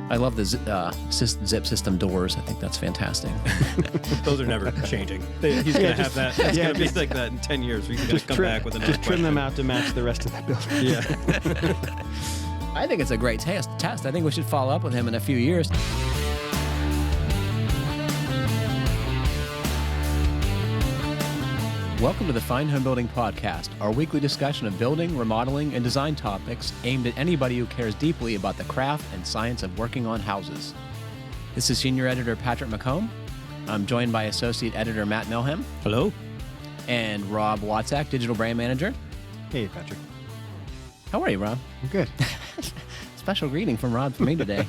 I love the zip system doors. I think that's fantastic. Those are never changing. He's going to have that. It's going to be like that in 10 years. He's going to come back with another Just trim them out to match the rest of the building. Yeah. I think it's a great test. I think we should follow up with him in a few years. Welcome to the Fine Homebuilding Podcast, our weekly discussion of building, remodeling, and design topics aimed at anybody who cares deeply about the craft and science of working on houses. This is Senior Editor Patrick McComb. I'm joined by Associate Editor Matt Milham. Hello. And Rob Watzak, Digital Brand Manager. Hey, Patrick. How are you, Rob? I'm good. Special greeting from Rob for me today.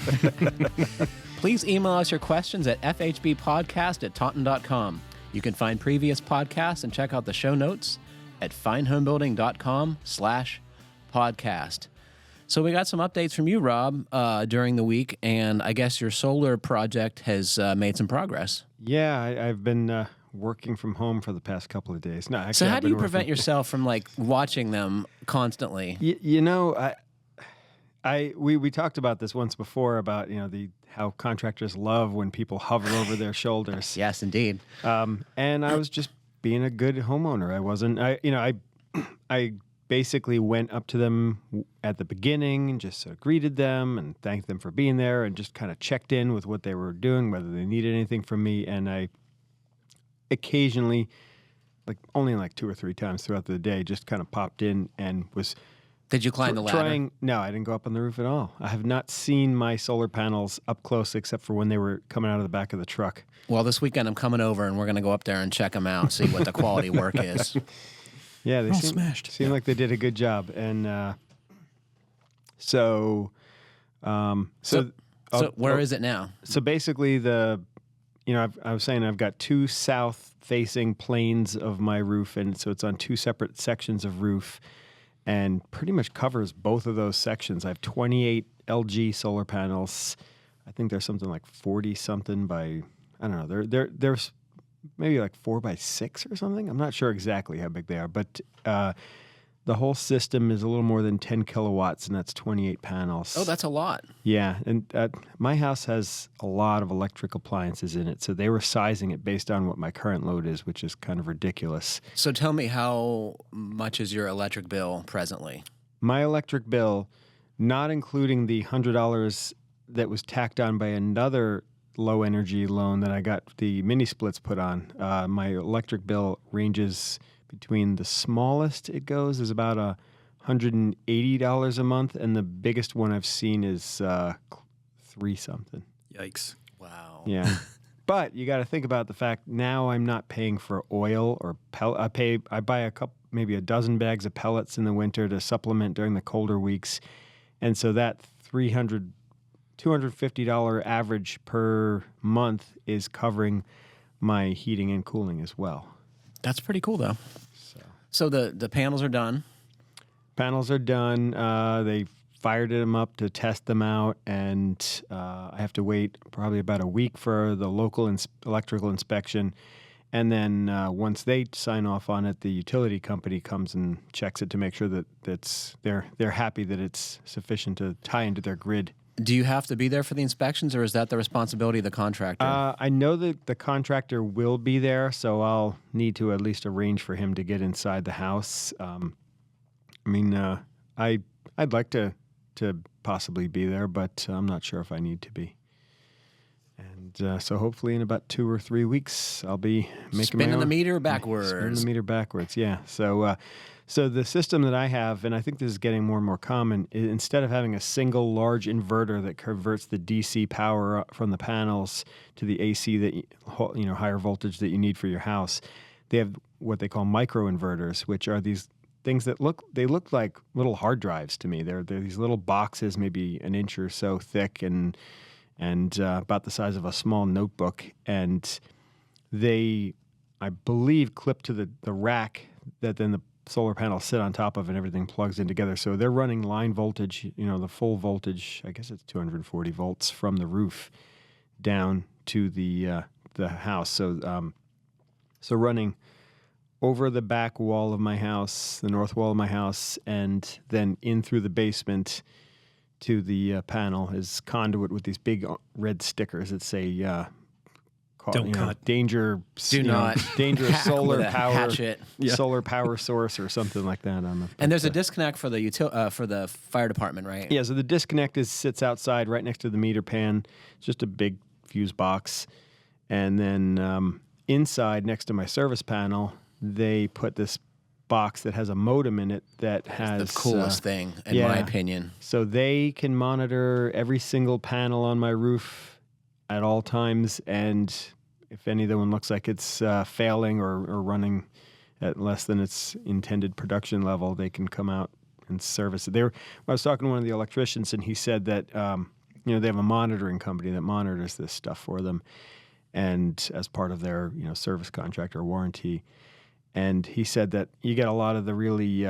Please email us your questions at fhbpodcast@taunton.com. You can find previous podcasts and check out the show notes at finehomebuilding.com/podcast. So we got some updates from you, Rob, during the week, and I guess your solar project has made some progress. Yeah, I've been working from home for the past couple of days. No, actually, so how do you prevent yourself from watching them constantly? We talked about this once before about how contractors love when people hover over their shoulders. Yes, indeed. And I was just being a good homeowner. I wasn't. I basically went up to them at the beginning and just greeted them and thanked them for being there and just kind of checked in with what they were doing, whether they needed anything from me. And I occasionally, only 2 or 3 times throughout the day, just kind of popped in and was. Did you climb the ladder? No, I didn't go up on the roof at all. I have not seen my solar panels up close except for when they were coming out of the back of the truck. Well, this weekend I'm coming over and we're going to go up there and check them out, see what the quality work is. Yeah, they seem like they did a good job. And so where is it now? So basically I was saying I've got 2 south-facing planes of my roof, and so it's on 2 separate sections of roof. And pretty much covers both of those sections. I have 28 LG solar panels. I think there's something like 40-something by, I don't know, there's maybe 4 by 6 or something. I'm not sure exactly how big they are, but the whole system is a little more than 10 kilowatts, and that's 28 panels. Oh, that's a lot. Yeah, and my house has a lot of electric appliances in it, so they were sizing it based on what my current load is, which is kind of ridiculous. So tell me, how much is your electric bill presently? My electric bill, not including the $100 that was tacked on by another low-energy loan that I got the mini splits put on, my electric bill ranges between the smallest it goes is about $180 a month, and the biggest one I've seen is 3-something. Yikes. Wow. Yeah. But you got to think about the fact now I'm not paying for oil or pellet. I buy maybe a dozen bags of pellets in the winter to supplement during the colder weeks. And so that $250 average per month is covering my heating and cooling as well. That's pretty cool, though. So the panels are done. Panels are done. They fired them up to test them out, and I have to wait probably about a week for the local electrical inspection. And then once they sign off on it, the utility company comes and checks it to make sure that they're happy that it's sufficient to tie into their grid. Do you have to be there for the inspections, or is that the responsibility of the contractor? I know that the contractor will be there, so I'll need to at least arrange for him to get inside the house. I'd like to possibly be there, but I'm not sure if I need to be. And so hopefully in about 2 or 3 weeks, I'll be spinning the meter backwards. Spinning the meter backwards, yeah. So the system that I have, and I think this is getting more and more common, instead of having a single large inverter that converts the DC power from the panels to the AC that higher voltage that you need for your house, they have what they call micro inverters, which are these things that look like little hard drives to me. They're these little boxes, maybe an inch or so thick, and about the size of a small notebook, and they, I believe, clip to the rack that then the solar panels sit on top of, and everything plugs in together. So they're running line voltage, the full voltage, I guess it's 240 volts from the roof down to the house. So running over the back wall of my house, the north wall of my house, and then in through the basement to the panel is conduit with these big red stickers that say Don't cut. danger. Do not dangerous hack solar with a power. hatchet. Solar power source or something like that on them. And there's a disconnect for the fire department, right? Yeah, so the disconnect sits outside right next to the meter pan. It's just a big fuse box. And then inside, next to my service panel, they put this box that has a modem in it that has the coolest thing, in my opinion. So they can monitor every single panel on my roof at all times, and if any of them looks like it's failing or running at less than its intended production level, they can come out and service it. I was talking to one of the electricians, and he said that they have a monitoring company that monitors this stuff for them, and as part of their service contract or warranty. And he said that you get a lot of the really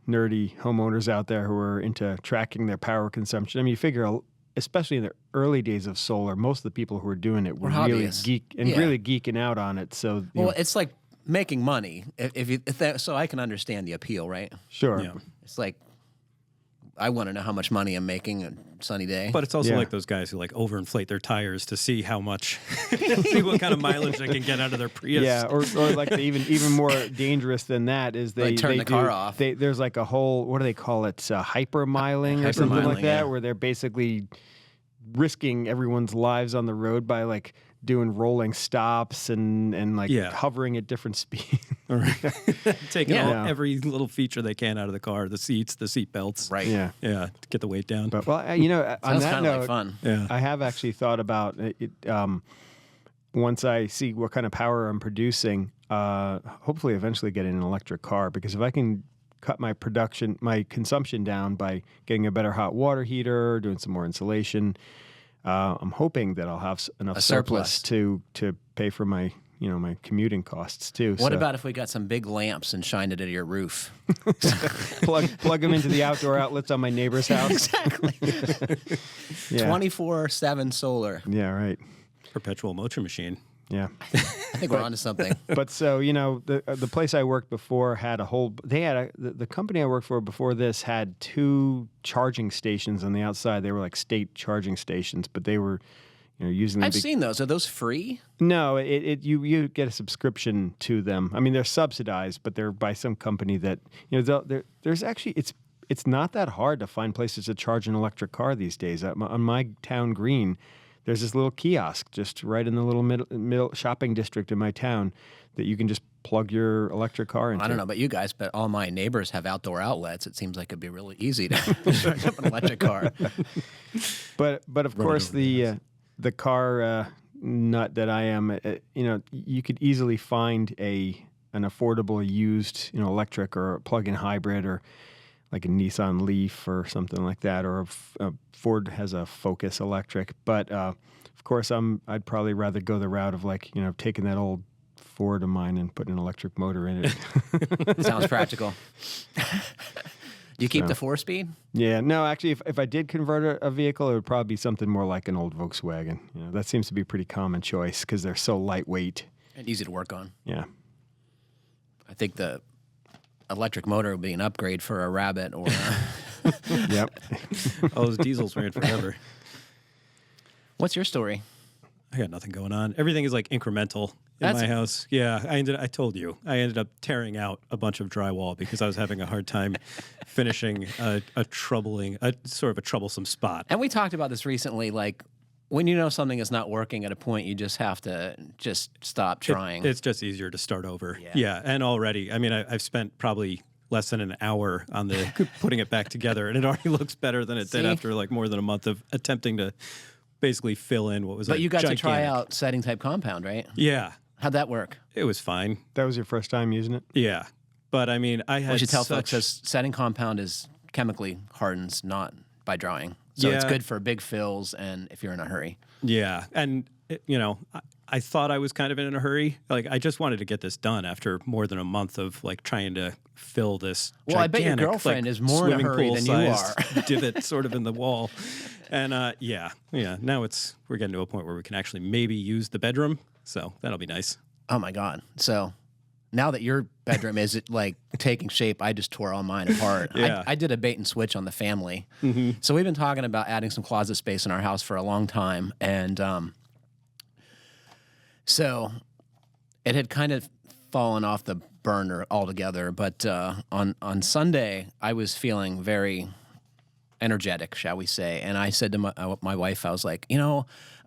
nerdy homeowners out there who are into tracking their power consumption. I mean, you figure, especially in the early days of solar, most of the people who were doing it were really really geeking out on it. So, it's like making money. So I can understand the appeal, right? Sure. Yeah. It's like, I want to know how much money I'm making a sunny day. But it's also like those guys who like overinflate their tires to see how much, see what kind of mileage they can get out of their Prius. Yeah, or like even more dangerous than that is they turn the car off. There's like a whole, what do they call it, hypermiling or something like that, where they're basically risking everyone's lives on the road by like doing rolling stops and like hovering at different speeds. Taking every little feature they can out of the car, the seats, the seat belts. Right. Yeah. To get the weight down. But, on that note, like fun. Yeah. I have actually thought about it. Once I see what kind of power I'm producing, hopefully eventually getting an electric car, because if I can cut my consumption down by getting a better hot water heater, doing some more insulation, I'm hoping that I'll have enough surplus to pay for my my commuting costs too. What about if we got some big lamps and shined it at your roof? plug them into the outdoor outlets on my neighbor's house? Exactly. 24/7 solar. Yeah, right. Perpetual motion machine. Yeah. I think we're onto something. But so, the place I worked before had the company I worked for before this had 2 charging stations on the outside. They were like state charging stations, but they were, using them. I've seen those. Are those free? No, you get a subscription to them. I mean, they're subsidized, but they're by some company that, there's actually, it's not that hard to find places to charge an electric car these days. On my town green, there's this little kiosk just right in the little middle shopping district in my town that you can just plug your electric car into. I don't know about you guys, but all my neighbors have outdoor outlets. It seems like it'd be really easy to charge up an electric car. But of course the car nut that I am, you could easily find an affordable used electric or plug-in hybrid or like a Nissan Leaf or something like that, or a Ford has a Focus electric. But of course, I'd probably rather go the route of like taking that old Ford of mine and putting an electric motor in it. Sounds practical. Do you keep the 4-speed? Yeah, no, actually, if I did convert a vehicle, it would probably be something more like an old Volkswagen. That seems to be a pretty common choice because they're so lightweight and easy to work on. Yeah, I think the electric motor would be an upgrade for a Rabbit or Yep. All those diesels ran forever. What's your story? I got nothing going on. Everything is like incremental in my house. Yeah, I told you. I ended up tearing out a bunch of drywall because I was having a hard time finishing a sort of a troublesome spot. And we talked about this recently, like when something is not working at a point, you just have to just stop trying. It's just easier to start over. Yeah. And already, I mean, I've spent probably less than an hour on putting it back together, and it already looks better than it did after like more than a month of attempting to basically fill in what was. But you got to try out setting type compound, right? Yeah. How'd that work? It was fine. That was your first time using it? Yeah. But I mean, I had. We should tell folks that setting compound is chemically hardens, not by drying. So it's good for big fills and if you're in a hurry. Yeah. And, I thought I was kind of in a hurry. Like, I just wanted to get this done after more than a month of, like, trying to fill this Well, I bet your girlfriend is more in a hurry than you are. divot sort of in the wall. And, now we're getting to a point where we can actually maybe use the bedroom. So that'll be nice. Oh, my God. So now that your bedroom is like taking shape, I just tore all mine apart. Yeah. I did a bait and switch on the family. Mm-hmm. So we've been talking about adding some closet space in our house for a long time. And so it had kind of fallen off the burner altogether. But on Sunday, I was feeling very energetic, shall we say. And I said to my wife, I was like,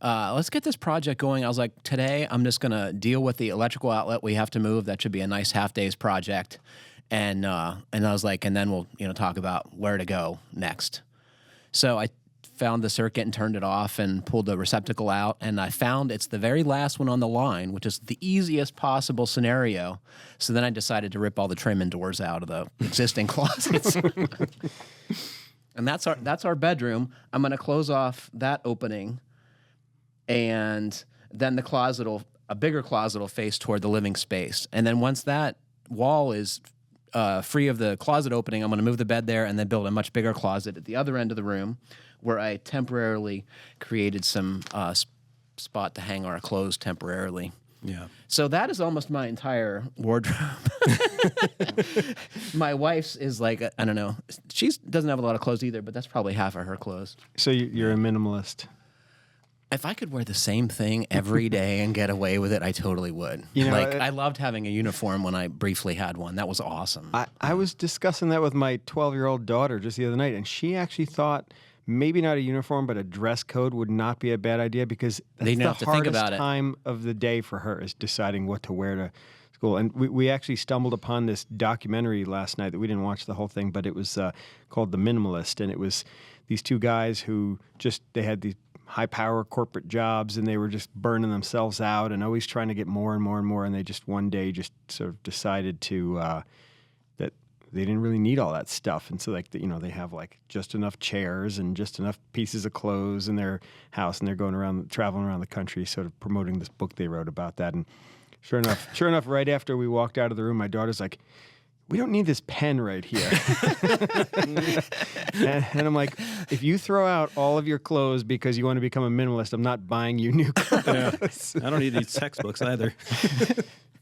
let's get this project going. I was like, today I'm just going to deal with the electrical outlet we have to move. That should be a nice half-day's project. And I was like, and then we'll talk about where to go next. So I found the circuit and turned it off and pulled the receptacle out. And I found it's the very last one on the line, which is the easiest possible scenario. So then I decided to rip all the trim and doors out of the existing closets. And that's our bedroom. I'm going to close off that opening, and then a bigger closet will face toward the living space. And then once that wall is free of the closet opening, I'm going to move the bed there and then build a much bigger closet at the other end of the room, where I temporarily created some spot to hang our clothes temporarily. Yeah. So that is almost my entire wardrobe. My wife's is like, I don't know. She doesn't have a lot of clothes either, but that's probably half of her clothes. So you're a minimalist. If I could wear the same thing every day and get away with it, I totally would. I loved having a uniform when I briefly had one. That was awesome. I was discussing that with my 12-year-old daughter just the other night, and she actually thought maybe not a uniform, but a dress code would not be a bad idea, because that's the hardest time of the day for her, is deciding what to wear to school. And we actually stumbled upon this documentary last night that we didn't watch the whole thing, but it was called The Minimalist, and it was these two guys who they had these high-power corporate jobs, and they were just burning themselves out and always trying to get more and more and more, and they just one day just sort of decided to that they didn't really need all that stuff. And so they have like just enough chairs and just enough pieces of clothes in their house, and they're traveling around the country sort of promoting this book they wrote about that. And sure enough, right after we walked out of the room, my daughter's like, "We don't need this pen right here." and I'm like, if you throw out all of your clothes because you want to become a minimalist, I'm not buying you new clothes. Yeah. I don't need these textbooks either.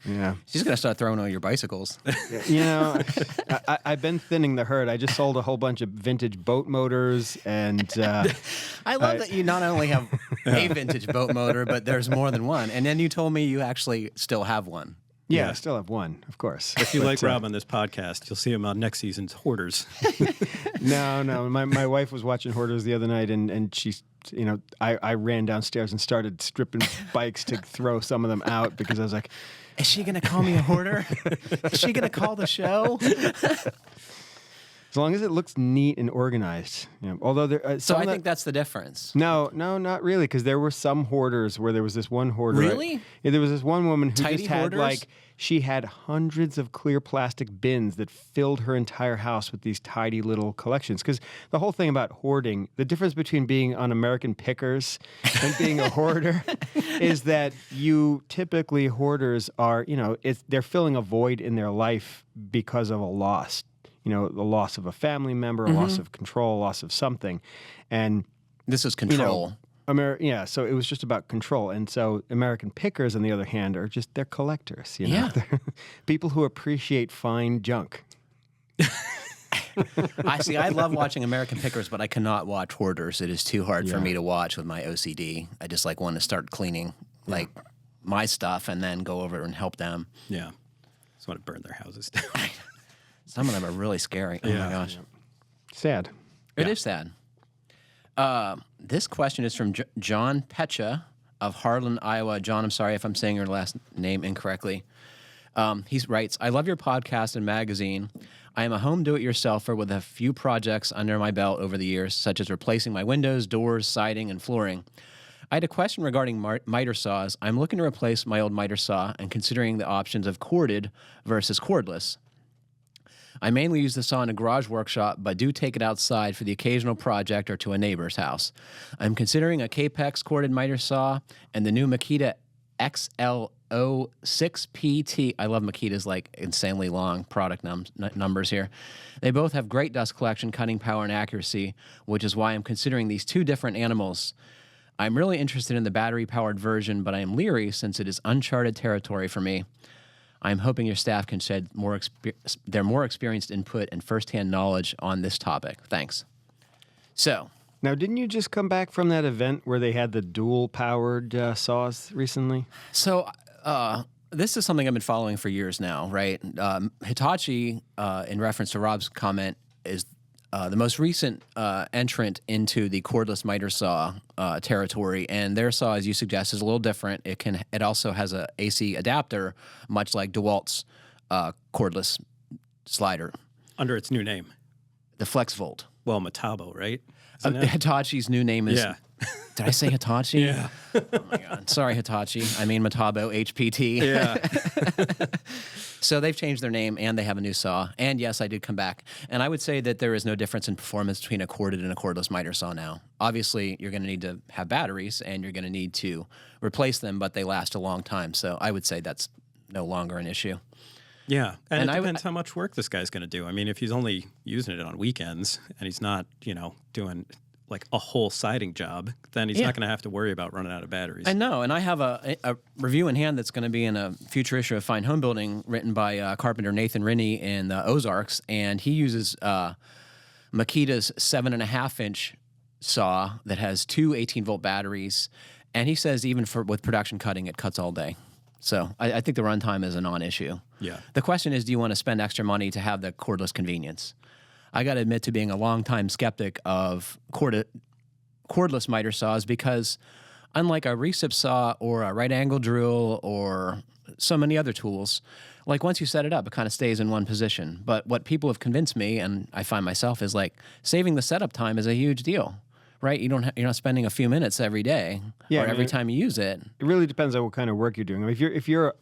Yeah. She's going to start throwing away your bicycles. I've been thinning the herd. I just sold a whole bunch of vintage boat motors, and I love that you not only have a vintage boat motor, but there's more than one. And then you told me you actually still have one. Yeah, I still have one, of course. If you like Rob on this podcast, you'll see him on next season's Hoarders. No. My wife was watching Hoarders the other night, and she's, I ran downstairs and started stripping bikes to throw some of them out, because I was like, is she going to call me a hoarder? Is she going to call the show? As long as it looks neat and organized. Although there, so I think that's the difference. No, not really, because there were some hoarders where there was this one hoarder. Really? There was this one woman who Tidy just had hoarders? she had hundreds of clear plastic bins that filled her entire house with these tidy little collections. Because the whole thing about hoarding, the difference between being on American Pickers and being a hoarder is that hoarders are, they're filling a void in their life because of a loss. The loss of a family member, a loss of control, a loss of something. And this is control. So it was just about control. And so American Pickers, on the other hand, they're collectors. Yeah. They're people who appreciate fine junk. I love watching American Pickers, but I cannot watch Hoarders. It is too hard for me to watch with my OCD. I just want to start cleaning my stuff and then go over and help them. Yeah. Just want to burn their houses down. Some of them are really scary. Oh my gosh. Sad. It is sad. This question is from John Pecha of Harlan, Iowa. John, I'm sorry if I'm saying your last name incorrectly. He writes, I love your podcast and magazine. I am a home do-it-yourselfer with a few projects under my belt over the years, such as replacing my windows, doors, siding, and flooring. I had a question regarding miter saws. I'm looking to replace my old miter saw and considering the options of corded versus cordless. I mainly use the saw in a garage workshop, but do take it outside for the occasional project or to a neighbor's house. I'm considering a Capex corded miter saw and the new Makita XL06PT. I love Makita's insanely long product numbers here. They both have great dust collection, cutting power, and accuracy, which is why I'm considering these two different animals. I'm really interested in the battery-powered version, but I am leery since it is uncharted territory for me. I'm hoping your staff can shed their more experienced input and firsthand knowledge on this topic. Thanks. So, now, didn't you just come back from that event where they had the dual-powered saws recently? So, this is something I've been following for years now, right? Hitachi, in reference to Rob's comment, is the most recent entrant into the cordless miter saw territory, and their saw, as you suggest, is a little different. It also has a AC adapter, much like DeWalt's cordless slider. Under its new name. The FlexVolt. Well, Metabo, right? Hitachi's new name is... Yeah. Did I say Hitachi? Yeah. Oh, my God. Sorry, Hitachi. I mean Metabo, HPT. Yeah. So they've changed their name, and they have a new saw. And yes, I did come back. And I would say that there is no difference in performance between a corded and a cordless miter saw now. Obviously, you're going to need to have batteries, and you're going to need to replace them, but they last a long time. So I would say that's no longer an issue. Yeah, and it depends how much work this guy's going to do. I mean, if he's only using it on weekends and he's not, doing like a whole siding job, then he's not going to have to worry about running out of batteries. I know, and I have a review in hand that's going to be in a future issue of Fine Homebuilding, written by carpenter Nathan Rinney in the Ozarks, and he uses Makita's 7.5-inch saw that has two 18-volt batteries, and he says even with production cutting, it cuts all day. So I think the runtime is a non-issue. Yeah. The question is, do you want to spend extra money to have the cordless convenience? I got to admit to being a longtime skeptic of cordless miter saws because unlike a recip saw or a right angle drill or so many other tools, like once you set it up, it kind of stays in one position. But what people have convinced me, and I find myself, is like saving the setup time is a huge deal. Right, you're not spending a few minutes every day or every time you use it. It really depends on what kind of work you're doing. I mean, if you're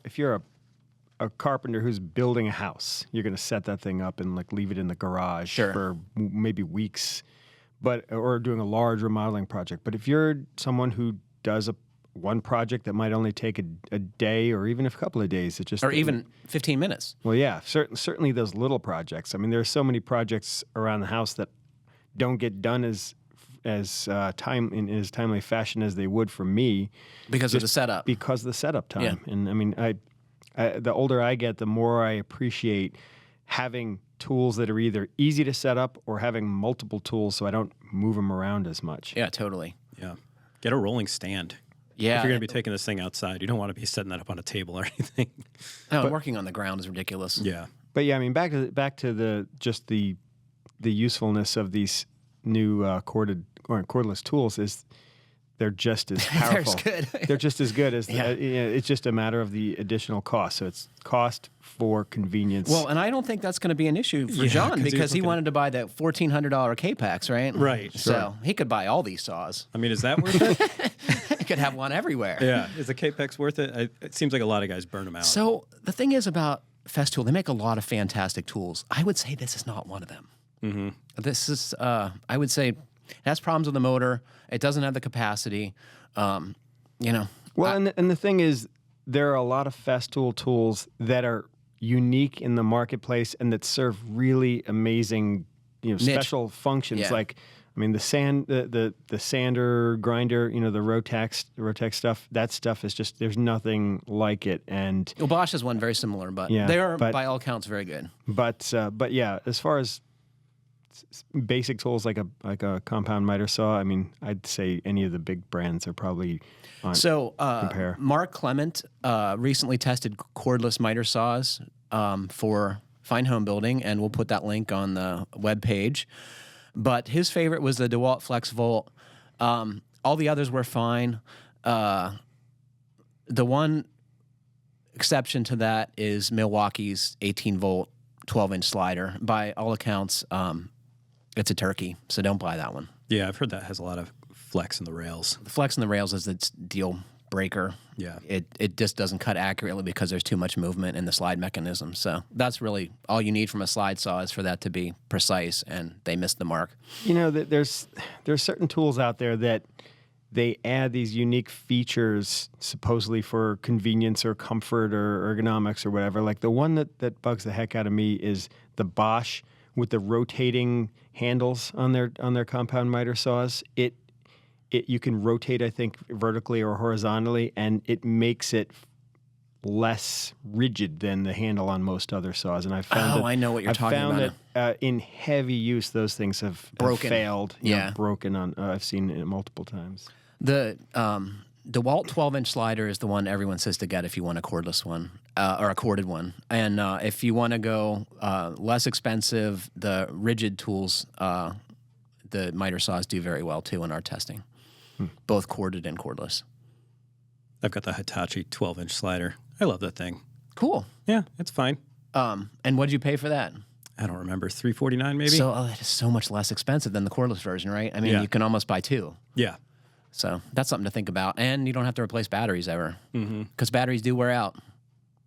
a carpenter who's building a house, you're going to set that thing up and like leave it in the garage for maybe weeks, or doing a large remodeling project. But if you're someone who does one project that might only take a day or even a couple of days, or even 15 minutes. Well, yeah, certainly those little projects. I mean, there are so many projects around the house that don't get done as timely fashion as they would for me because of the setup. Because of the setup time. Yeah. And I mean, the older I get, the more I appreciate having tools that are either easy to set up or having multiple tools so I don't move them around as much. Yeah, totally. Yeah. Get a rolling stand. Yeah. If you're going to be taking this thing outside, you don't want to be setting that up on a table or anything. No, working on the ground is ridiculous. Yeah. But yeah, I mean, back to the usefulness of these new cordless tools is they're just as powerful. They're just as good as it's just a matter of the additional cost. So it's cost for convenience. Well, and I don't think that's going to be an issue for John because he wanted to buy that $1,400 K-Pax, right? Right. So he could buy all these saws. I mean, is that worth it? He could have one everywhere. Yeah. Is the K-Pax worth it? It seems like a lot of guys burn them out. So the thing is about Festool, they make a lot of fantastic tools. I would say this is not one of them. Mm-hmm. This is, I would say, it has problems with the motor. It doesn't have the capacity. Well, and the thing is, there are a lot of Festool tools that are unique in the marketplace and that serve really amazing, special functions. Yeah. Like, I mean, the sander, grinder, the Rotex stuff. That stuff is just there's nothing like it. And Bosch has one very similar, but they are by all accounts very good. But yeah, as far as basic tools like a compound miter saw, I mean, I'd say any of the big brands are probably on compare. Mark Clement recently tested cordless miter saws for Fine Homebuilding, and we'll put that link on the webpage. But his favorite was the DeWalt FlexVolt. All the others were fine. The one exception to that is Milwaukee's 18-volt, 12-inch slider. By all accounts, it's a turkey, so don't buy that one. Yeah, I've heard that has a lot of flex in the rails. The flex in the rails is its deal breaker. Yeah. It just doesn't cut accurately because there's too much movement in the slide mechanism. So that's really all you need from a slide saw is for that to be precise, and they missed the mark. There's certain tools out there that they add these unique features supposedly for convenience or comfort or ergonomics or whatever. Like the one that bugs the heck out of me is the Bosch with the rotating handles on their compound miter saws. You can rotate, I think, vertically or horizontally, and it makes it less rigid than the handle on most other saws. And I found I know what you're talking about. I found that in heavy use, those things have failed. Broken on. I've seen it multiple times. The DeWalt 12-inch slider is the one everyone says to get if you want a cordless one or a corded one. And if you want to go less expensive, the rigid tools, the miter saws do very well too in our testing, both corded and cordless. I've got the Hitachi 12-inch slider. I love that thing. Cool. Yeah, it's fine. And what did you pay for that? I don't remember, $349 maybe? So that is so much less expensive than the cordless version, right? I mean, you can almost buy two. Yeah. So that's something to think about. And you don't have to replace batteries ever. Because batteries do wear out.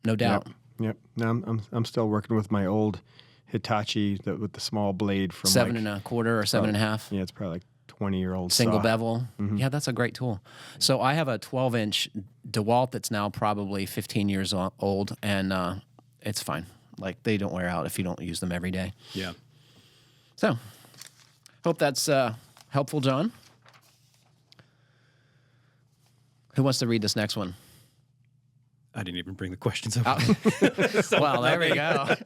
No doubt. Yep. Now I'm still working with my old Hitachi with the small blade from 7.25 or 7.5. Yeah, it's probably like 20-year-old single saw. bevel. Yeah, that's a great tool. So I have a 12-inch DeWalt that's now probably 15 years old, and it's fine. Like, they don't wear out if you don't use them every day. Yeah. So, hope that's helpful, John. Who wants to read this next one? I didn't even bring the questions up. Well, there we go.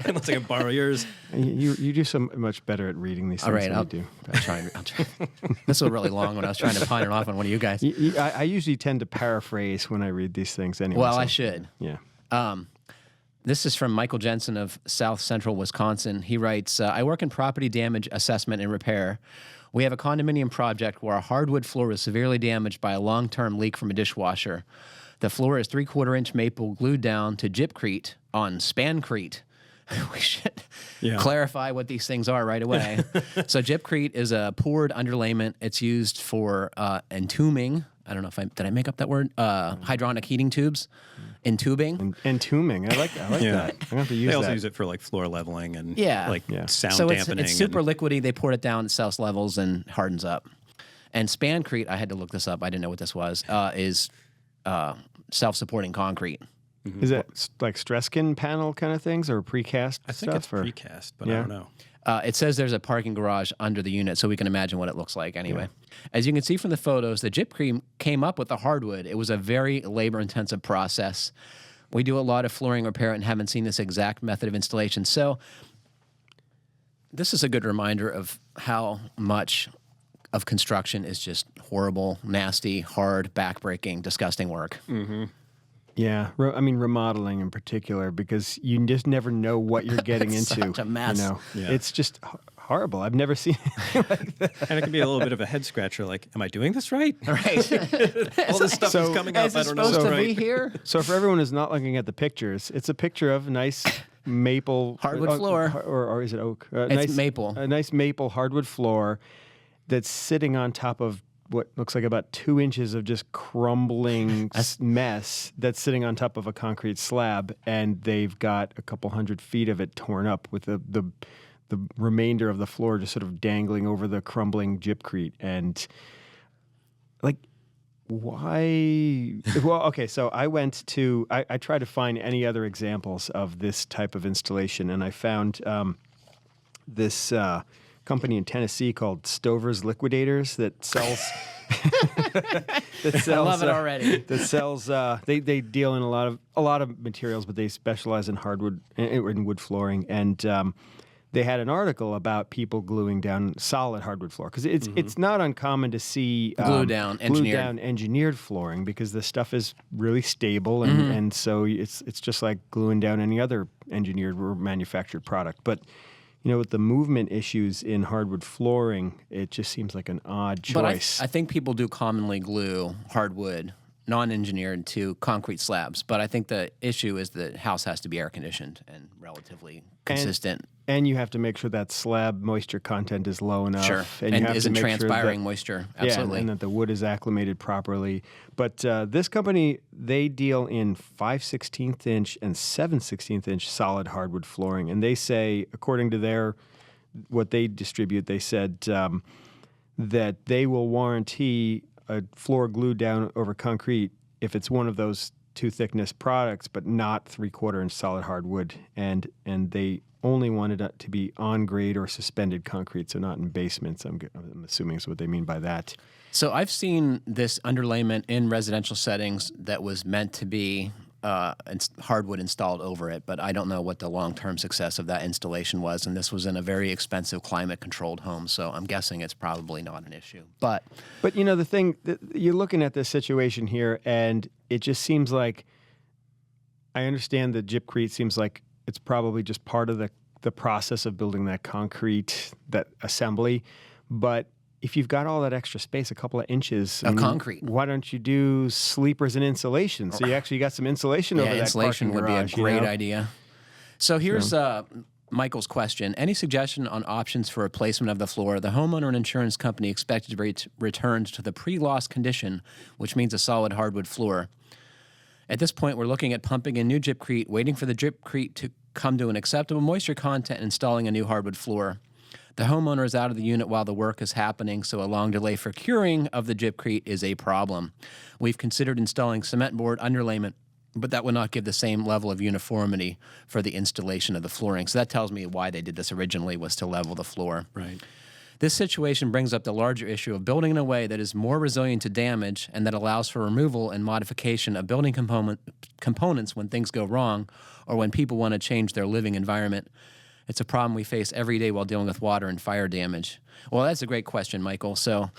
Unless I can borrow yours. You do so much better at reading these things than I'll you do. I'll try. This was really long when I was trying to pawn it off on one of you guys. I usually tend to paraphrase when I read these things anyway. Well, so, I should. Yeah. This is from Michael Jensen of South Central Wisconsin. He writes, I work in property damage assessment and repair. We have a condominium project where a hardwood floor was severely damaged by a long-term leak from a dishwasher. The floor is 3/4-inch maple glued down to gypcrete on spancrete. We should clarify what these things are right away. So gypcrete is a poured underlayment. It's used for entombing. I don't know if did I make up that word? Hydronic heating tubes. Entubing. Entombing. I like that. I'm going to have to use that. They also use it for like floor leveling and sound so dampening. It's super liquidy. They pour it down, it self levels and hardens up. And spancrete, I had to look this up. I didn't know what this was. Is self-supporting concrete. Is it like Streskin panel kind of things or precast I think it's precast, but I don't know. It says there's a parking garage under the unit, so we can imagine what it looks like anyway. As you can see from the photos, the gypcrete came up with the hardwood. It was a very labor-intensive process. We do a lot of flooring repair and haven't seen this exact method of installation. So this is a good reminder of how much of construction is just horrible, nasty, hard, backbreaking, disgusting work. Yeah, I mean remodeling in particular, because you just never know what you're getting into. Such a mess. You know? It's just horrible. I've never seen anything like that. And it can be a little bit of a head scratcher. Like, am I doing this right? Right. All this stuff is coming up. I don't know. Is it supposed to be here? So for everyone who's not looking at the pictures, it's a picture of a nice maple hardwood floor, or is it oak? It's maple. A nice maple hardwood floor that's sitting on top of what looks like about 2 inches of just crumbling mess that's sitting on top of a concrete slab, and they've got a couple 100 feet of it torn up with the remainder of the floor just sort of dangling over the crumbling gypcrete. And like, why? Well, okay, so I tried to find any other examples of this type of installation, and I found this company in Tennessee called Stover's Liquidators that sells. I love it already. That sells. They deal in a lot of materials, but they specialize in hardwood and wood flooring. And they had an article about people gluing down solid hardwood floor, because it's not uncommon to see glue down engineered flooring, because the stuff is really stable, and so it's just like gluing down any other engineered or manufactured product. But you know, with the movement issues in hardwood flooring, it just seems like an odd choice. But I think people do commonly glue hardwood, non-engineered, to concrete slabs. But I think the issue is the house has to be air-conditioned and relatively consistent. And you have to make sure that slab moisture content is low enough. Sure, and you have isn't to make transpiring sure that, moisture. Absolutely. And that the wood is acclimated properly. But this company, they deal in 5/16 inch and 7/16 inch solid hardwood flooring. And they say, according to what they distribute, they said that they will warranty a floor glued down over concrete if it's one of those two thickness products, but not 3/4 inch solid hardwood. And they only wanted it to be on grade or suspended concrete, so not in basements. I'm assuming is what they mean by that. So I've seen this underlayment in residential settings that was meant to be hardwood installed over it, but I don't know what the long-term success of that installation was. And this was in a very expensive climate-controlled home, so I'm guessing it's probably not an issue. But the thing, you're looking at this situation here, and it just seems like, I understand that gypcrete seems like it's probably just part of the process of building that concrete, that assembly, but if you've got all that extra space, a couple of inches of concrete, why don't you do sleepers and insulation? So you actually got some insulation over that insulation would garage, be a great idea. So here's Michael's question. Any suggestion on options for replacement of the floor? The homeowner and insurance company expected to return to the pre-loss condition, which means a solid hardwood floor. At this point, we're looking at pumping in new gypcrete, waiting for the gypcrete to come to an acceptable moisture content, and installing a new hardwood floor. The homeowner is out of the unit while the work is happening, so a long delay for curing of the gypcrete is a problem. We've considered installing cement board underlayment, but that would not give the same level of uniformity for the installation of the flooring. So that tells me why they did this originally, was to level the floor. Right. This situation brings up the larger issue of building in a way that is more resilient to damage and that allows for removal and modification of building components when things go wrong or when people want to change their living environment. It's a problem we face every day while dealing with water and fire damage. Well, that's a great question, Michael. So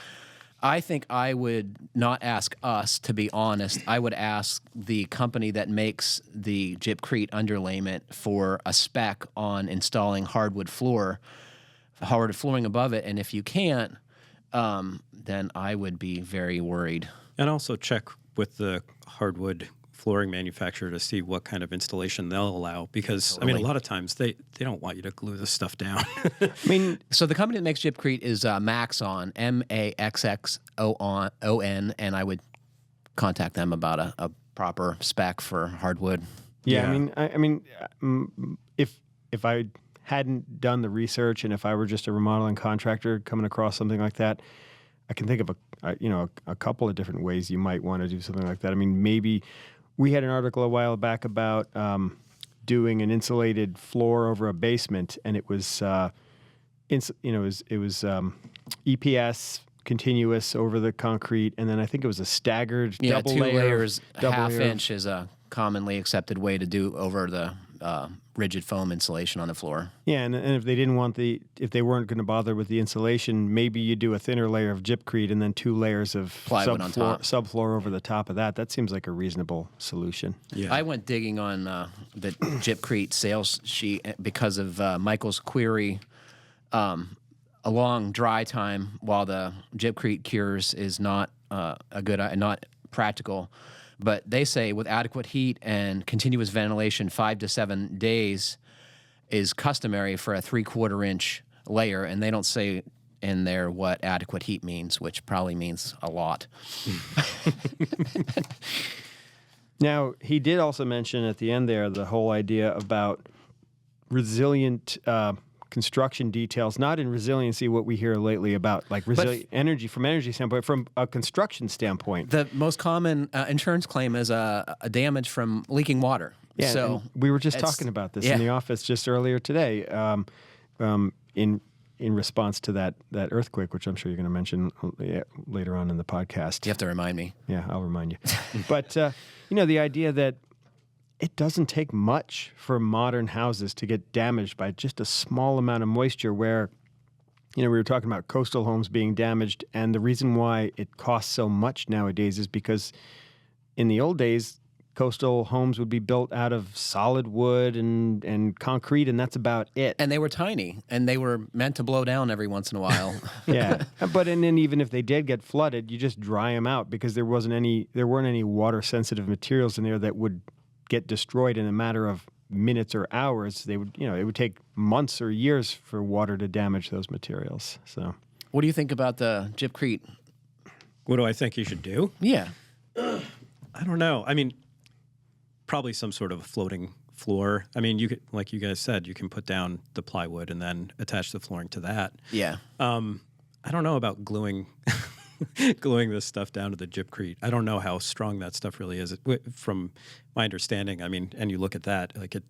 I think I would not ask us, to be honest. I would ask the company that makes the gypcrete underlayment for a spec on installing hardwood flooring above it. And if you can't, then I would be very worried. And also check with the hardwood flooring manufacturer to see what kind of installation they'll allow, because Totally. I mean, a lot of times they don't want you to glue this stuff down. So the company that makes gypcrete is Maxon, Maxxon, and I would contact them about a proper spec for hardwood. Yeah. I mean, if I hadn't done the research and if I were just a remodeling contractor coming across something like that, I can think of a couple of different ways you might want to do something like that. I mean, maybe we had an article a while back about doing an insulated floor over a basement, and it was EPS continuous over the concrete, and then I think it was a staggered double two layers, double layer. inch is a commonly accepted way to do over the rigid foam insulation on the floor. Yeah, and if they didn't want if they weren't going to bother with the insulation, maybe you do a thinner layer of gypcrete and then 2 layers of plywood on top, subfloor over the top of that. That seems like a reasonable solution. Yeah. I went digging on the gypcrete sales sheet because of Michael's query. A long dry time while the gypcrete cures is not not practical. But they say with adequate heat and continuous ventilation, 5 to 7 days is customary for a 3/4 inch layer, and they don't say in there what adequate heat means, which probably means a lot. Now, he did also mention at the end there the whole idea about resilient construction details, not in resiliency what we hear lately about, like energy from energy standpoint, from a construction standpoint. The most common insurance claim is a damage from leaking water. Yeah, so we were just talking about this in the office just earlier today in response to that earthquake, which I'm sure you're going to mention later on in the podcast. You have to remind me. Yeah, I'll remind you. But, the idea that it doesn't take much for modern houses to get damaged by just a small amount of moisture where, we were talking about coastal homes being damaged, and the reason why it costs so much nowadays is because in the old days, coastal homes would be built out of solid wood and concrete, and that's about it. And they were tiny, and they were meant to blow down every once in a while. Yeah, and then even if they did get flooded, you just dry them out because there weren't any water-sensitive materials in there that would get destroyed in a matter of minutes or hours. They would, it would take months or years for water to damage those materials. So, what do you think about the gypcrete? What do I think you should do? Yeah, I don't know. I mean, probably some sort of floating floor. I mean, you could, like you guys said, you can put down the plywood and then attach the flooring to that. Yeah. I don't know about gluing this stuff down to the gypcrete. I don't know how strong that stuff really is. From my understanding, I mean, and you look at that, like it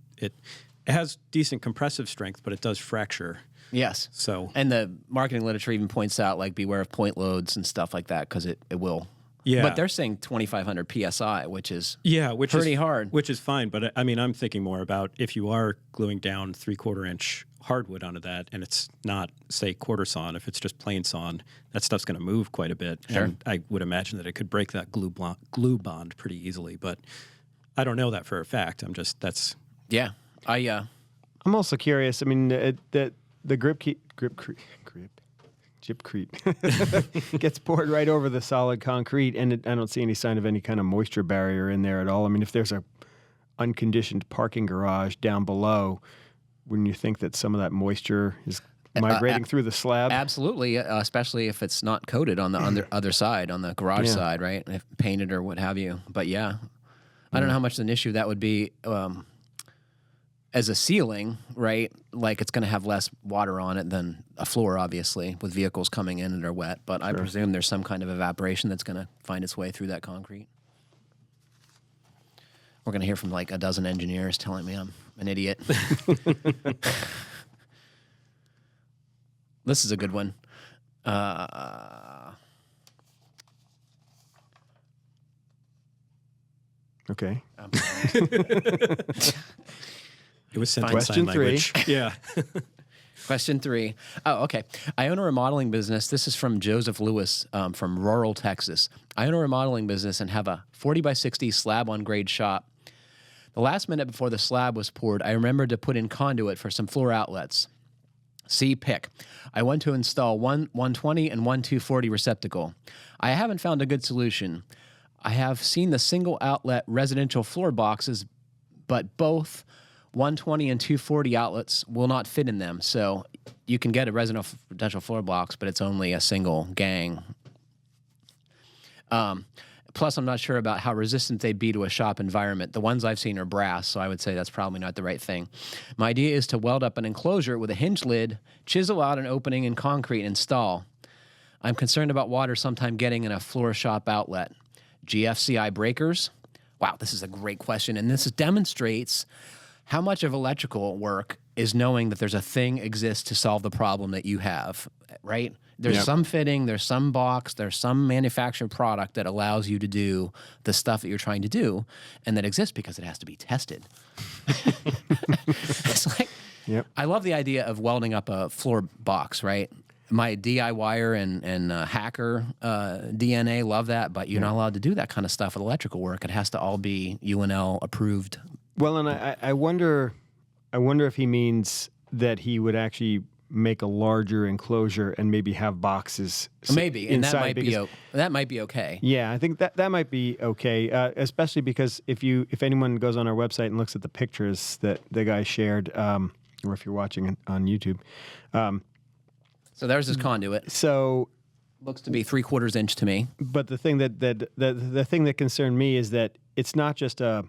has decent compressive strength, but it does fracture. Yes. So, and the marketing literature even points out, like, beware of point loads and stuff like that, because it will Yeah. But they're saying 2,500 PSI, which is pretty hard. Which is fine. But I mean, I'm thinking more about if you are gluing down 3/4 inch hardwood onto that, and it's not, say, quarter sawn. If it's just plain sawn, that stuff's going to move quite a bit. Sure. And I would imagine that it could break that glue bond pretty easily. But I don't know that for a fact. Yeah. I'm also curious. I mean, the gypcrete gets poured right over the solid concrete, and I don't see any sign of any kind of moisture barrier in there at all. I mean, if there's a unconditioned parking garage down below, wouldn't you think that some of that moisture is migrating through the slab? Absolutely, especially if it's not coated on the other side, on the garage side, right? If painted or what have you. But yeah, I don't know how much of an issue that would be as a ceiling, right? Like it's going to have less water on it than a floor, obviously, with vehicles coming in and are wet. But I presume there's some kind of evaporation that's going to find its way through that concrete. We're going to hear from like a dozen engineers telling me I'm an idiot. This is a good one. Okay. It was sent Question in sign language. 3. Yeah. Question 3. Oh, okay. I own a remodeling business. This is from Joseph Lewis from rural Texas. I own a remodeling business and have a 40 by 60 slab on grade shop. The last minute before the slab was poured, I remembered to put in conduit for some floor outlets. See pick. I want to install one 120 and one 240 receptacle. I haven't found a good solution. I have seen the single outlet residential floor boxes, but both 120 and 240 outlets will not fit in them. So you can get a residential floor box, but it's only a single gang. Plus, I'm not sure about how resistant they'd be to a shop environment. The ones I've seen are brass, so I would say that's probably not the right thing. My idea is to weld up an enclosure with a hinge lid, chisel out an opening in concrete, and install. I'm concerned about water sometime getting in a floor shop outlet. GFCI breakers? Wow, this is a great question, and this demonstrates how much of electrical work is knowing that there's a thing exists to solve the problem that you have, right? There's some fitting, there's some box, there's some manufactured product that allows you to do the stuff that you're trying to do, and that exists because it has to be tested. It's like, I love the idea of welding up a floor box, right? My DIYer and hacker DNA love that, but you're not allowed to do that kind of stuff with electrical work. It has to all be UNL approved. Well, and I wonder if he means that he would actually make a larger enclosure and maybe have boxes maybe, and inside that might be okay. Yeah, I think that might be okay, especially because if anyone goes on our website and looks at the pictures that the guy shared, or if you're watching on YouTube. So there's his conduit. So looks to be 3/4 inch to me. But the thing the thing that concerned me is that it's not just a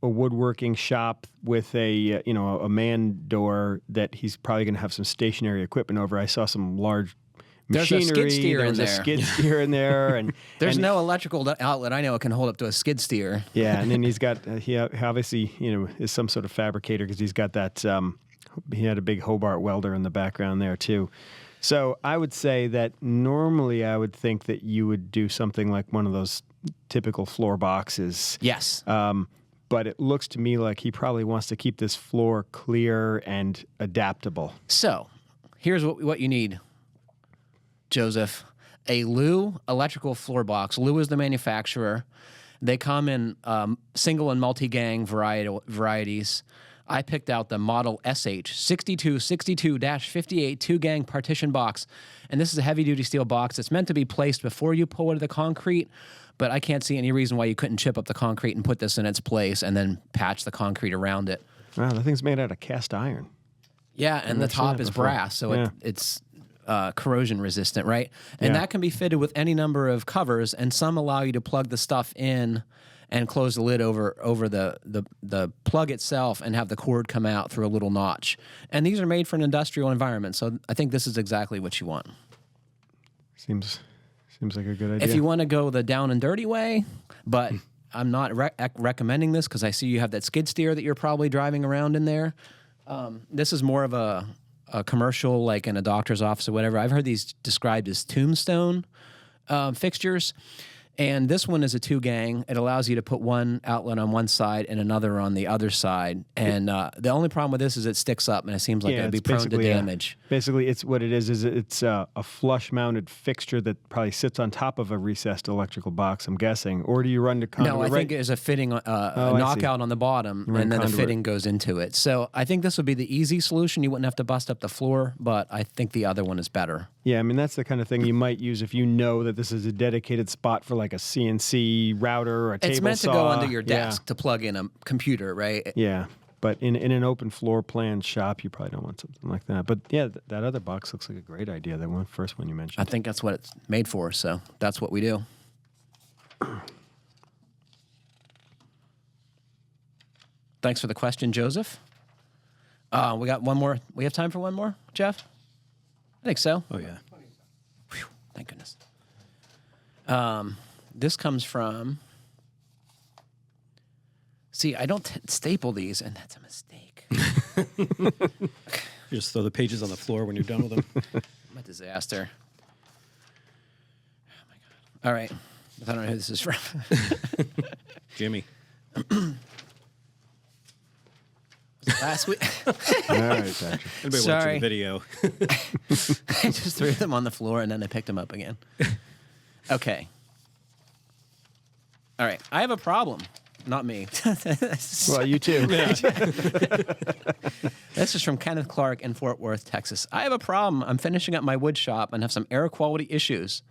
woodworking shop with a man door that he's probably going to have some stationary equipment over. I saw some large machinery. There's a skid steer in there. There's a skid steer in there, and there's no electrical outlet I know it can hold up to a skid steer. Yeah, and then he's got he obviously is some sort of fabricator because he's got that. He had a big Hobart welder in the background there too. So I would say that normally I would think that you would do something like one of those typical floor boxes. Yes. But it looks to me like he probably wants to keep this floor clear and adaptable. So here's what you need, Joseph. A Lew electrical floor box. Lew is the manufacturer. They come in single and multi-gang varieties. I picked out the model SH 6262-58 2-gang partition box. And this is a heavy-duty steel box. It's meant to be placed before you pull it to the concrete, but I can't see any reason why you couldn't chip up the concrete and put this in its place and then patch the concrete around it. Wow, the thing's made out of cast iron. Yeah, and the top is brass, so it's corrosion resistant, right? And that can be fitted with any number of covers, and some allow you to plug the stuff in and close the lid over the plug itself and have the cord come out through a little notch. And these are made for an industrial environment, so I think this is exactly what you want. Seems like a good idea. If you want to go the down and dirty way, but I'm not recommending this because I see you have that skid steer that you're probably driving around in there. This is more of a commercial, like in a doctor's office or whatever. I've heard these described as tombstone fixtures. And this one is a 2-gang. It allows you to put one outlet on one side and another on the other side. And the only problem with this is it sticks up, and it seems like it would be prone to damage. Basically, it's what it is it's a flush-mounted fixture that probably sits on top of a recessed electrical box, I'm guessing. Or do you run the conduit? No, I think it's a fitting, a knockout on the bottom, and then conduit. A fitting goes into it. So I think this would be the easy solution. You wouldn't have to bust up the floor, but I think the other one is better. Yeah, I mean, that's the kind of thing you might use if you know that this is a dedicated spot for like a CNC router or a table saw. It's meant to go under your desk to plug in a computer, right? Yeah, but in an open floor plan shop, you probably don't want something like that. But yeah, that other box looks like a great idea, that first one you mentioned. I think that's what it's made for, so that's what we do. Thanks for the question, Joseph. We got one more. We have time for one more, Jeff? I think so. Oh, yeah. Whew, thank goodness. This comes from... See, I don't staple these, and that's a mistake. You just throw the pages on the floor when you're done with them. I'm a disaster. Oh, my God. All right. I don't know who this is from. Jimmy. Last week. All right, Patrick. Anybody watching the video? I just threw them on the floor and then I picked them up again. Okay. All right. I have a problem. Not me. Well, you too. Yeah. This is from Kenneth Clark in Fort Worth, Texas. I have a problem. I'm finishing up my wood shop and have some air quality issues.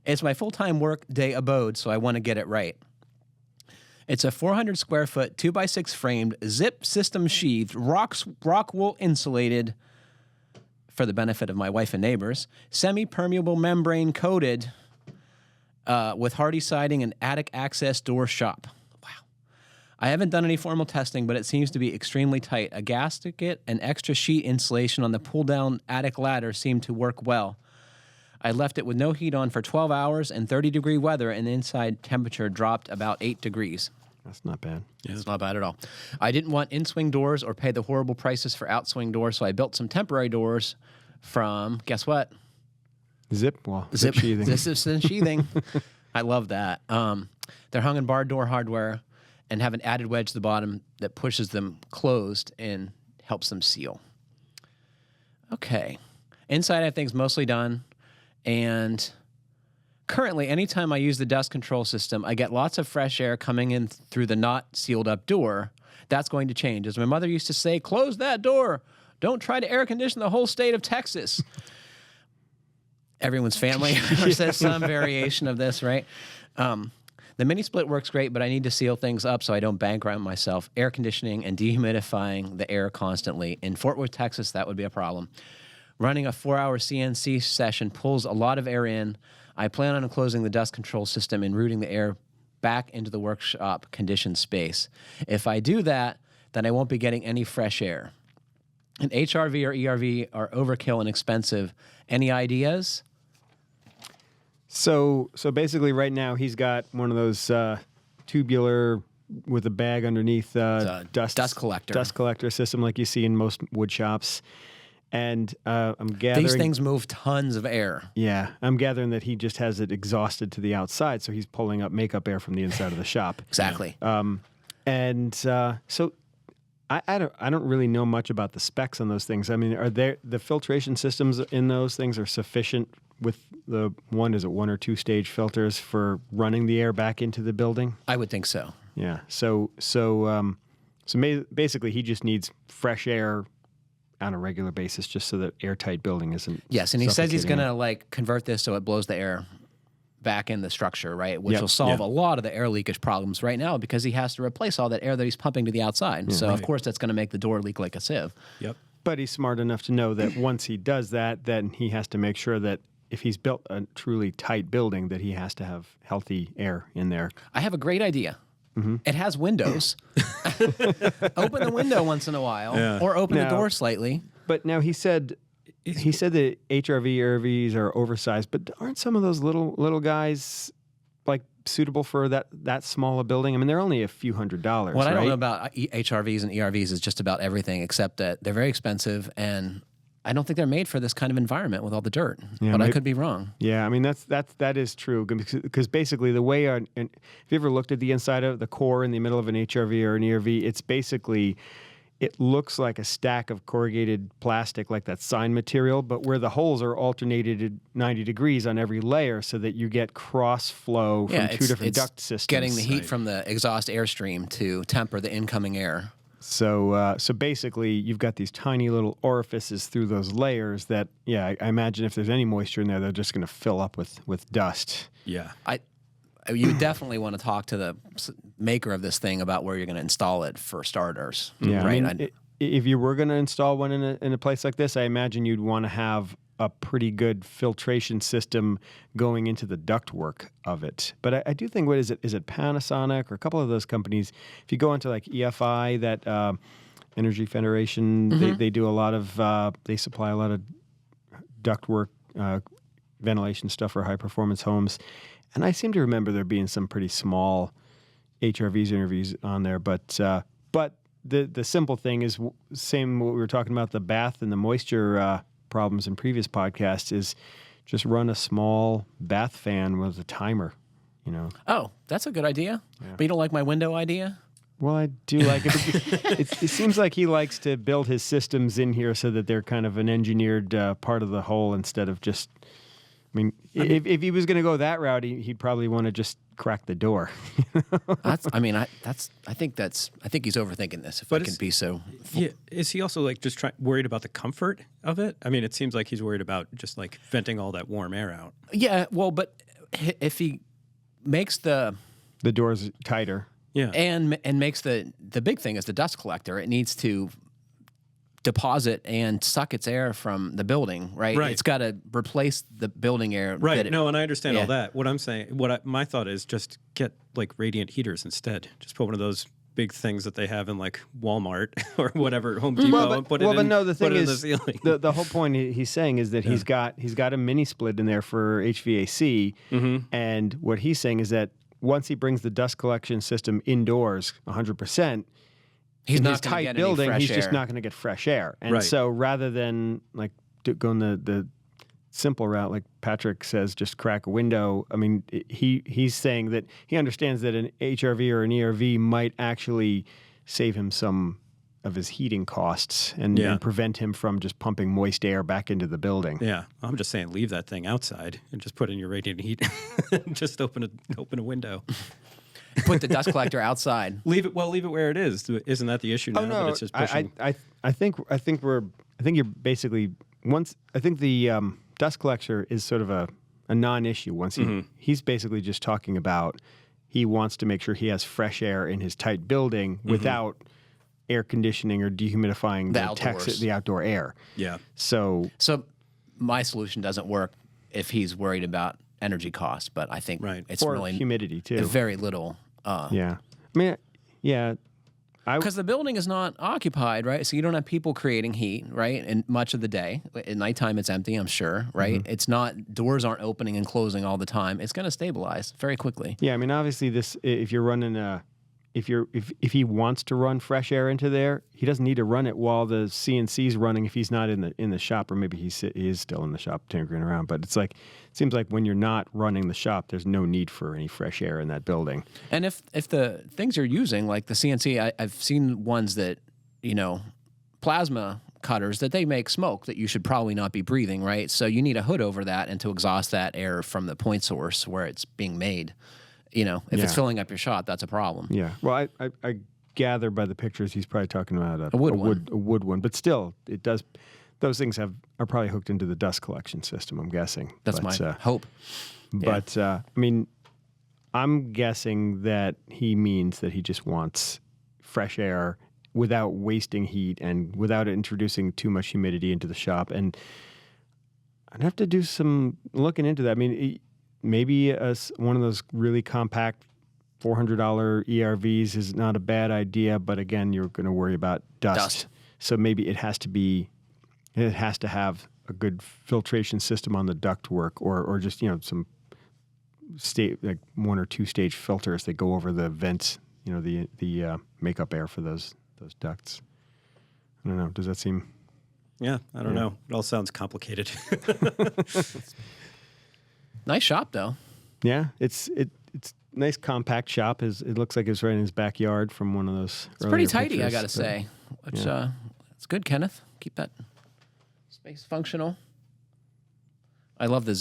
It's my full-time work day abode, so I want to get it right. It's a 400 square foot 2x6 framed zip system sheathed rock wool insulated, for the benefit of my wife and neighbors, semi-permeable membrane coated with hardy siding and attic access door shop. Wow. I haven't done any formal testing, but it seems to be extremely tight. A gasket and extra sheet insulation on the pull-down attic ladder seem to work well. I left it with no heat on for 12 hours and 30-degree weather, and the inside temperature dropped about 8 degrees. That's not bad. Yeah, it's not bad at all. I didn't want in-swing doors or pay the horrible prices for out-swing doors, so I built some temporary doors from, guess what? Zip sheathing. Zip sheathing. I love that. They're hung in barred door hardware and have an added wedge at the bottom that pushes them closed and helps them seal. Okay. Inside, I think, is mostly done. And currently, anytime I use the dust control system, I get lots of fresh air coming in through the not sealed up door. That's going to change. As my mother used to say, close that door. Don't try to air condition the whole state of Texas. Everyone's family says some variation of this, right? The mini split works great, but I need to seal things up so I don't bankrupt myself. Air conditioning and dehumidifying the air constantly. In Fort Worth, Texas, that would be a problem. Running a 4-hour CNC session pulls a lot of air in. I plan on closing the dust control system and routing the air back into the workshop conditioned space. If I do that, then I won't be getting any fresh air. An HRV or ERV are overkill and expensive. Any ideas? So basically right now he's got one of those tubular with a bag underneath dust collector system like you see in most wood shops. And I'm gathering... These things move tons of air. Yeah. I'm gathering that he just has it exhausted to the outside, so he's pulling up makeup air from the inside of the shop. Exactly. So I don't really know much about the specs on those things. I mean, are there the filtration systems in those things are sufficient with the one or two stage filters for running the air back into the building? I would think so. Yeah. So basically he just needs fresh air on a regular basis, just so that airtight building isn't. Yes, and he says he's going to convert this so it blows the air back in the structure, right? Which will solve a lot of the air leakage problems right now because he has to replace all that air that he's pumping to the outside. Yeah, so of course that's going to make the door leak like a sieve. Yep. But he's smart enough to know that once he does that, then he has to make sure that if he's built a truly tight building, that he has to have healthy air in there. I have a great idea. Mm-hmm. It has windows. Open the window once in a while, or open the door slightly. But now he said that HRV ERVs are oversized, but aren't some of those little guys like suitable for that small a building? I mean, they're only a few $100s. What I don't know about HRVs and ERVs is just about everything, except that they're very expensive and I don't think they're made for this kind of environment with all the dirt, but I could be wrong. Yeah, I mean, that is true because basically the way, and if you ever looked at the inside of the core in the middle of an HRV or an ERV, it's basically, it looks like a stack of corrugated plastic, like that sign material, but where the holes are alternated at 90 degrees on every layer so that you get cross flow from two different duct systems. Getting the heat from the exhaust airstream to temper the incoming air. So basically, you've got these tiny little orifices through those layers that, I imagine if there's any moisture in there, they're just going to fill up with dust. Yeah. You definitely want to talk to the maker of this thing about where you're going to install it for starters. Yeah, right? I mean, if you were going to install one in a place like this, I imagine you'd want to have a pretty good filtration system going into the ductwork of it. But I do think, what is it? Is it Panasonic or a couple of those companies? If you go into like EFI, that Energy Federation, they do a lot of, they supply a lot of ductwork, ventilation stuff for high performance homes. And I seem to remember there being some pretty small HRVs interviews on there, but the simple thing is same what we were talking about, the bath and the moisture problems in previous podcasts, is just run a small bath fan with a timer, Oh, that's a good idea. Yeah. But you don't like my window idea? Well, I do like it. It seems like he likes to build his systems in here so that they're kind of an engineered part of the whole instead of just, if he was going to go that route, he'd probably want to just crack the door. I think he's overthinking this. If I can be so. Yeah, is he also like just worried about the comfort of it? I mean, it seems like he's worried about just like venting all that warm air out. Yeah, well, but if he makes the doors tighter, and makes the big thing is the dust collector. It needs to deposit and suck its air from the building, right? It's got to replace the building air. Right. No, and I understand all that. What I'm saying, my thought is just get like radiant heaters instead. Just put one of those big things that they have in like Walmart or whatever, Home Depot, and put it in. No, the thing is, the ceiling. The whole point he's saying is that he's got a mini split in there for HVAC, and what he's saying is that once he brings the dust collection system indoors, 100%. He's in not his tight building, he's just not going to get fresh air. And so rather than like going the simple route, like Patrick says, just crack a window, I mean, he's saying that he understands that an HRV or an ERV might actually save him some of his heating costs and prevent him from just pumping moist air back into the building. Yeah, I'm just saying leave that thing outside and just put in your radiant heat and just open a window. Put the dust collector outside. Leave it where it is. Isn't that the issue now? Oh, no, that it's just pushing? I think you're basically I think the dust collector is sort of a non-issue once he's basically just talking about he wants to make sure he has fresh air in his tight building without air conditioning or dehumidifying the outdoor air. Yeah. So my solution doesn't work if he's worried about energy costs, but I think it's or really humidity too. Very little. I mean, because the building is not occupied, right? So you don't have people creating heat, right? And much of the day, at nighttime, it's empty. I'm sure, right? It's not, doors aren't opening and closing all the time. It's going to stabilize very quickly. Yeah, I mean, obviously, if you're running if he wants to run fresh air into there, he doesn't need to run it while the CNC's running if he's not in the shop, or maybe he is still in the shop tinkering around. But it seems like when you're not running the shop, there's no need for any fresh air in that building. And if the things you're using, like the CNC, I've seen ones that, plasma cutters that they make smoke that you should probably not be breathing, right? So you need a hood over that and to exhaust that air from the point source where it's being made. If it's filling up your shop, that's a problem. Yeah. Well, I gather by the pictures he's probably talking about a wood one. But still, it does. Those things are probably hooked into the dust collection system, I'm guessing. That's my hope. But, I mean, I'm guessing that he means that he just wants fresh air without wasting heat and without introducing too much humidity into the shop. And I'd have to do some looking into that. I mean, maybe one of those really compact $400 ERVs is not a bad idea, but again, you're going to worry about dust. So maybe it has to have a good filtration system on the ductwork, or just some like 1 or 2 stage filters that go over the vents, the makeup air for those ducts. I don't know. Does that seem? Yeah, I don't know. It all sounds complicated. Nice shop, though. Yeah, it's nice compact shop. It looks like it's right in his backyard from one of those. It's pretty tidy, pictures, I got to say. Which, it's good, Kenneth. Keep that space functional. I love the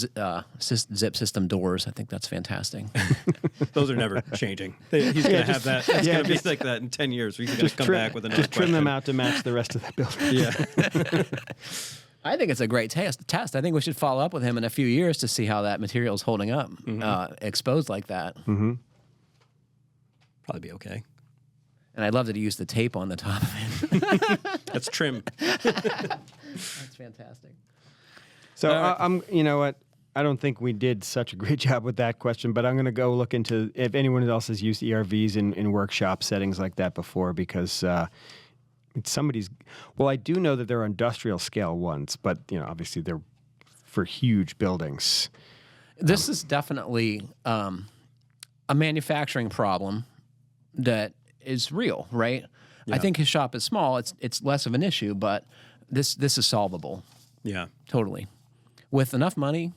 zip system doors. I think that's fantastic. Those are never changing. He's going to have that. It's going to be like that in 10 years. He's going to come back with another Just trim them out to match the rest of the building. Yeah. I think it's a great test. I think we should follow up with him in a few years to see how that material is holding up, exposed like that. Mm-hmm. Probably be okay. And I love that he used the tape on the top of it. That's trim. That's fantastic. So you know what? I don't think we did such a great job with that question, but I'm going to go look into if anyone else has used ERVs in workshop settings like that before, because well, I do know that there are industrial scale ones, but obviously they're for huge buildings. This is definitely a manufacturing problem that is real, right? Yeah. I think his shop is small. It's less of an issue, but this is solvable. Yeah, totally. With enough money,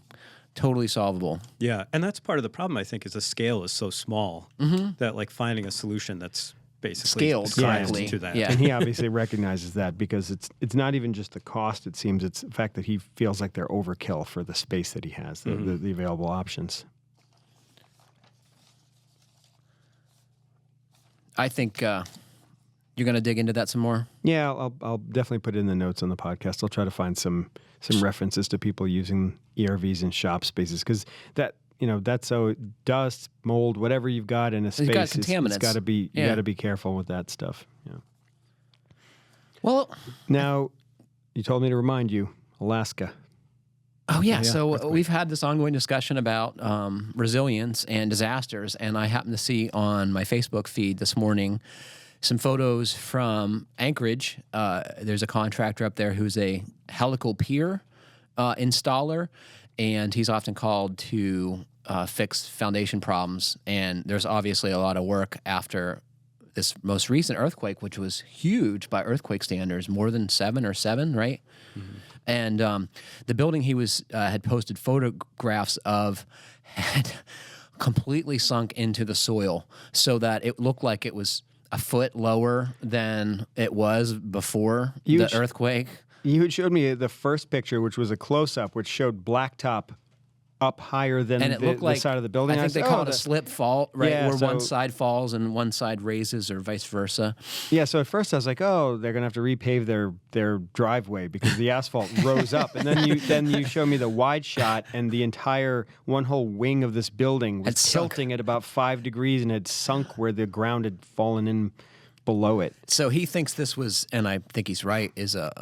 totally solvable. Yeah, and that's part of the problem, I think, is the scale is so small that like finding a solution that's basically scaled correctly to that. Yeah. And he obviously recognizes that, because it's not even just the cost, it seems. It's the fact that he feels like they're overkill for the space that he has, the available options. I think you're going to dig into that some more. Yeah, I'll definitely put it in the notes on the podcast. I'll try to find some references to people using ERVs in shop spaces, because that that's so dust, mold, whatever you've got in a space, got contaminants. It's got to be you got to be careful with that stuff. Yeah. Well, now you told me to remind you, Alaska. Oh, yeah. So we've had this ongoing discussion about resilience and disasters, and I happened to see on my Facebook feed this morning some photos from Anchorage. There's a contractor up there who's a helical pier installer, and he's often called to fix foundation problems. And there's obviously a lot of work after this most recent earthquake, which was huge by earthquake standards, more than 7, right? Mm-hmm. And the building he had posted photographs of had completely sunk into the soil, so that it looked like it was a foot lower than it was before the earthquake. You had showed me the first picture, which was a close-up, which showed blacktop up higher than and it looked like, the side of the building. I think they call it a slip fault, right? Yeah, where one side falls and one side raises, or vice versa. Yeah, so at first I was like, oh, they're going to have to repave their driveway because the asphalt rose up. And then you show me the wide shot, and the entire one whole wing of this building was tilting at about 5 degrees and had sunk where the ground had fallen in below it. So he thinks this was, and I think he's right, is it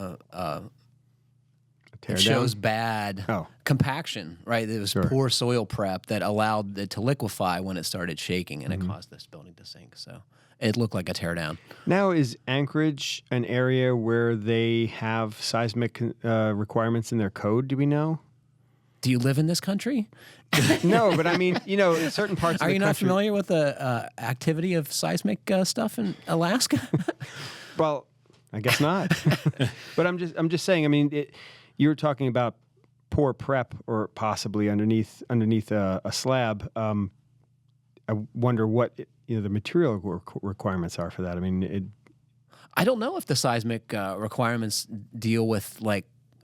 shows bad compaction, right? It was poor soil prep that allowed it to liquefy when it started shaking, and it caused this building to sink. So it looked like a teardown. Now, is Anchorage an area where they have seismic requirements in their code? Do we know? Do you live in this country? No, but I mean, in certain parts of the country. Are you not familiar with the activity of seismic stuff in Alaska? Well, I guess not. But I'm just saying. I mean, you were talking about poor prep, or possibly underneath a slab. I wonder what the material requirements are for that. I mean, I don't know if the seismic requirements deal with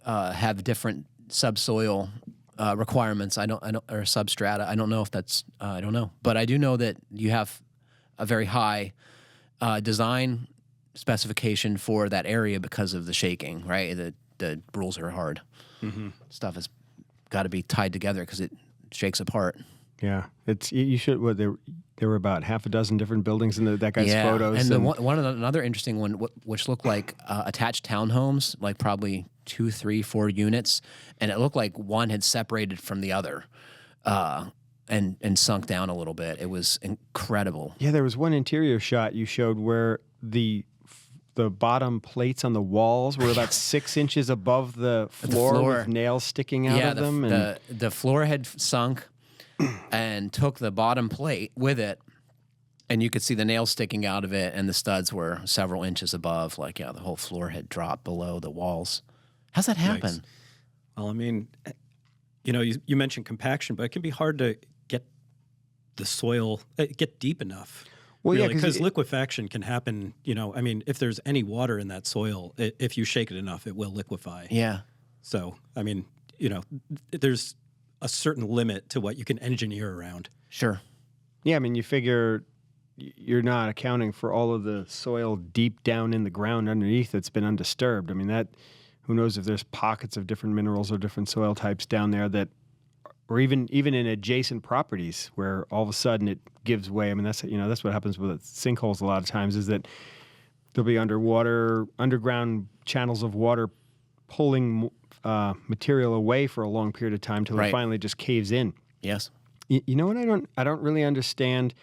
have different subsoil requirements. I don't, or substrata. I don't know if that's. I don't know, but I do know that you have a very high design specification for that area because of the shaking, right? The rules are hard. Mm-hmm. Stuff has got to be tied together because it shakes apart. Yeah, you should. What there were about half a dozen different buildings in that guy's photos. And another interesting one, which looked like attached townhomes, like probably 2, 3, 4 units, and it looked like one had separated from the other, and sunk down a little bit. It was incredible. Yeah, there was one interior shot you showed where the bottom plates on the walls were about 6 inches above the floor with nails sticking out of them. And the floor had sunk and took the bottom plate with it, and you could see the nails sticking out of it, and the studs were several inches above. The whole floor had dropped below the walls. How's that happen? Yikes. Well, I mean, you mentioned compaction, but it can be hard to get the soil, get deep enough. Well, really, yeah, because liquefaction can happen, I mean, if there's any water in that soil, if you shake it enough, it will liquefy. Yeah. So, I mean, there's a certain limit to what you can engineer around. Sure. Yeah, I mean, you figure you're not accounting for all of the soil deep down in the ground underneath that's been undisturbed. I mean, who knows if there's pockets of different minerals or different soil types down there that, or even in adjacent properties where all of a sudden it gives way. I mean, that's what happens with sinkholes a lot of times, is that there'll be underground channels of water pulling material away for a long period of time till it finally just caves in. Yes. You know what I don't really understand.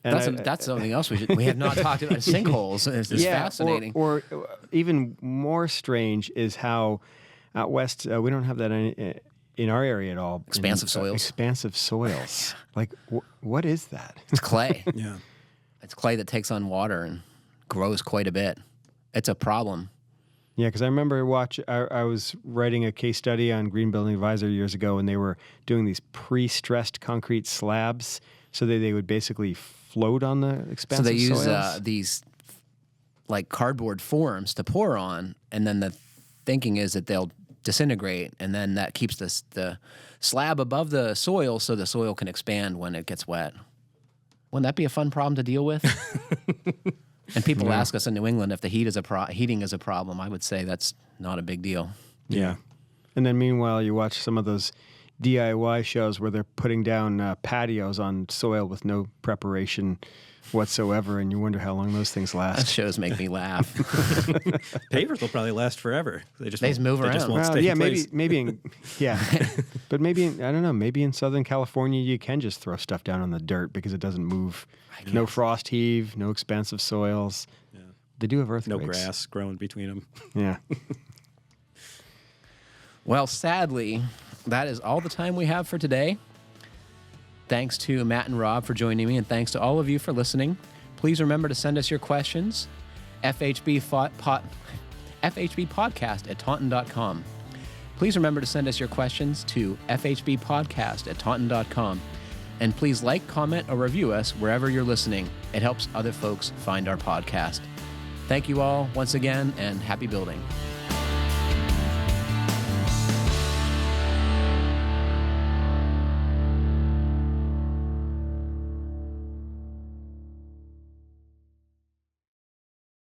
And that's something else we have not talked about. Sinkholes. It's fascinating. Or even more strange is how out west we don't have that in our area at all. Expansive soils. Expansive soils. Like what is that? It's clay. Yeah. It's clay that takes on water and grows quite a bit. It's a problem. Yeah, because I remember I was writing a case study on Green Building Advisor years ago, and they were doing these pre-stressed concrete slabs so that they would basically float on the expansive soils. So they use these like cardboard forms to pour on, and then the thinking is that they'll disintegrate, and then that keeps the slab above the soil so the soil can expand when it gets wet. Wouldn't that be a fun problem to deal with? And people ask us in New England if the heating is a problem. I would say that's not a big deal. Yeah. And then meanwhile, you watch some of those DIY shows where they're putting down patios on soil with no preparation whatsoever, and you wonder how long those things last. Those shows make me laugh. Pavers will probably last forever. They just move around. Just won't well, stay yeah, in place. maybe but maybe I don't know. Maybe in Southern California you can just throw stuff down on the dirt because it doesn't move. No frost heave, no expansive soils. Yeah. They do have earthquakes. No grass growing between them. Yeah. Well, sadly, that is all the time we have for today. Thanks to Matt and Rob for joining me, and thanks to all of you for listening. Please remember to send us your questions, fhbpodcast@taunton.com. Please remember to send us your questions to fhbpodcast@taunton.com. And please like, comment, or review us wherever you're listening. It helps other folks find our podcast. Thank you all once again, and happy building.